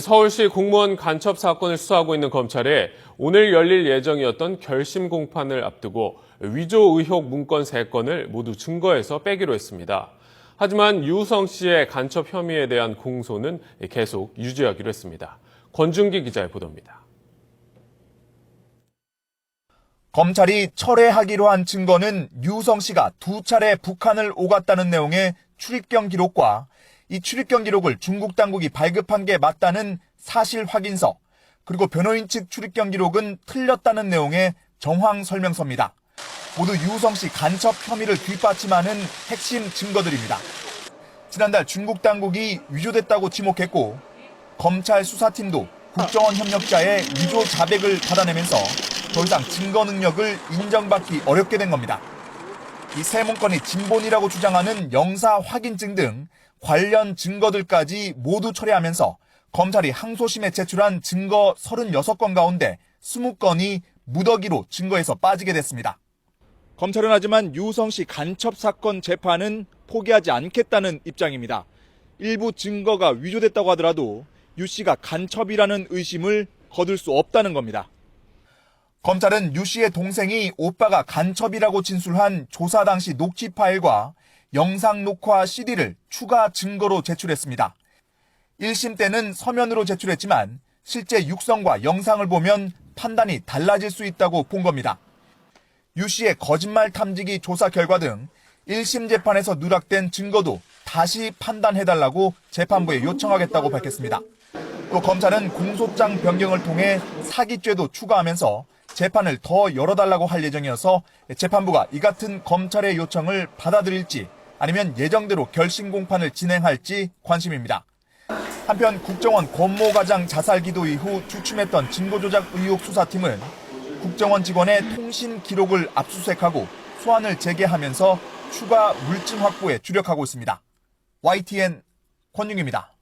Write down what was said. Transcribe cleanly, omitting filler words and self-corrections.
서울시 공무원 간첩 사건을 수사하고 있는 검찰이 오늘 열릴 예정이었던 결심 공판을 앞두고 위조 의혹 문건 3건을 모두 증거에서 빼기로 했습니다. 하지만 유우성 씨의 간첩 혐의에 대한 공소는 계속 유지하기로 했습니다. 권준기 기자의 보도입니다. 검찰이 철회하기로 한 증거는 유우성 씨가 2차례 북한을 오갔다는 내용의 출입경 기록과 이 출입경 기록을 중국 당국이 발급한 게 맞다는 사실 확인서, 그리고 변호인 측 출입경 기록은 틀렸다는 내용의 정황 설명서입니다. 모두 유우성 씨 간첩 혐의를 뒷받침하는 핵심 증거들입니다. 지난달 중국 당국이 위조됐다고 지목했고, 검찰 수사팀도 국정원 협력자의 위조 자백을 받아내면서 더 이상 증거 능력을 인정받기 어렵게 된 겁니다. 이 세 문건이 진본이라고 주장하는 영사 확인증 등 관련 증거들까지 모두 철회하면서 검찰이 항소심에 제출한 증거 36건 가운데 20건이 무더기로 증거에서 빠지게 됐습니다. 검찰은 하지만 유우성 씨 간첩 사건 재판은 포기하지 않겠다는 입장입니다. 일부 증거가 위조됐다고 하더라도 유 씨가 간첩이라는 의심을 거둘 수 없다는 겁니다. 검찰은 유 씨의 동생이 오빠가 간첩이라고 진술한 조사 당시 녹취 파일과 영상 녹화 CD를 추가 증거로 제출했습니다. 1심 때는 서면으로 제출했지만 실제 육성과 영상을 보면 판단이 달라질 수 있다고 본 겁니다. 유 씨의 거짓말 탐지기 조사 결과 등 1심 재판에서 누락된 증거도 다시 판단해달라고 재판부에 요청하겠다고 밝혔습니다. 또 검찰은 공소장 변경을 통해 사기죄도 추가하면서 재판을 더 열어달라고 할 예정이어서 재판부가 이 같은 검찰의 요청을 받아들일지 아니면 예정대로 결심 공판을 진행할지 관심입니다. 한편 국정원 권모과장 자살 기도 이후 주춤했던 진보조작 의혹 수사팀은 국정원 직원의 통신 기록을 압수수색하고 소환을 재개하면서 추가 물증 확보에 주력하고 있습니다. YTN 권윤기입니다.